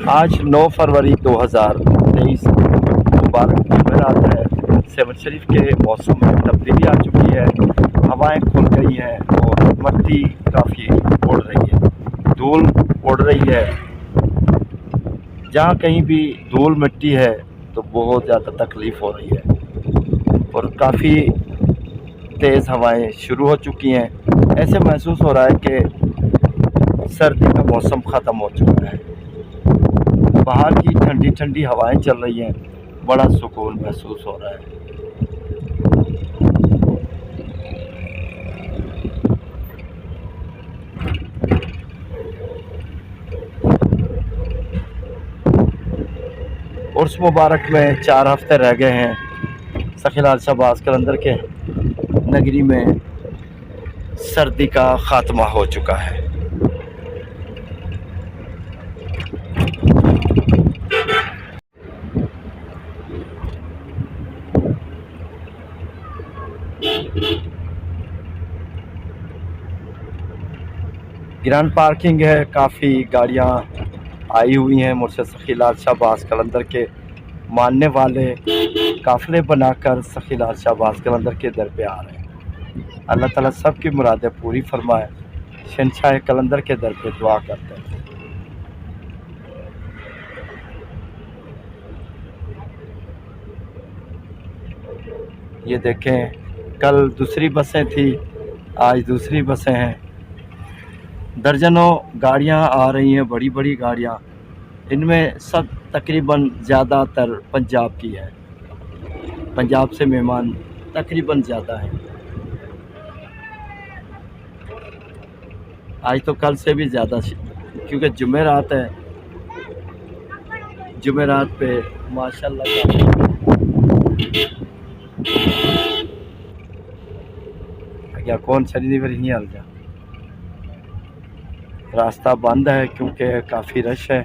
आज 9 फरवरी 2023 मुबारक जुमेरात है। सेवन शरीफ के मौसम में तब्दीली आ चुकी है, हवाएं खुल गई हैं और मट्टी काफ़ी उड़ रही है, धूल उड़ रही है। जहाँ कहीं भी धूल मिट्टी है तो बहुत ज़्यादा तकलीफ़ हो रही है और काफ़ी तेज़ हवाएं शुरू हो चुकी हैं। ऐसे महसूस हो रहा है कि सर्दी का मौसम ख़त्म हो चुका है। बाहर की ठंडी ठंडी हवाएं चल रही हैं, बड़ा सुकून महसूस हो रहा है। उर्स मुबारक में 4 हफ्ते रह गए हैं। सखीलाल शहबाज कलंदर के नगरी में सर्दी का खात्मा हो चुका है। ग्रैंड पार्किंग है, काफ़ी गाड़ियाँ आई हुई हैं। मुर्शद सखीलाल शहबाज कलंदर के मानने वाले काफ़िले बनाकर सखीलाल शहबाज कलंदर के दर पे आ रहे हैं। अल्लाह ताला सब की मुरादें पूरी फरमाए। शहंशाह कलंदर के दर पे दुआ करते हैं। ये देखें, कल दूसरी बसें थी, आज दूसरी बसें हैं। दर्जनों गाड़ियां आ रही हैं, बड़ी बड़ी गाड़ियां। इनमें सब तकरीबन ज़्यादातर पंजाब की है। पंजाब से मेहमान तकरीबन ज़्यादा हैं। आज तो कल से भी ज़्यादा, क्योंकि जुमेरात है। जुमेरात पे माशाल्लाह क्या कौन शरीर नहीं हल जा। रास्ता बंद है क्योंकि काफ़ी रश है।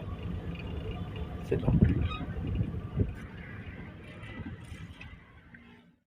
चलो।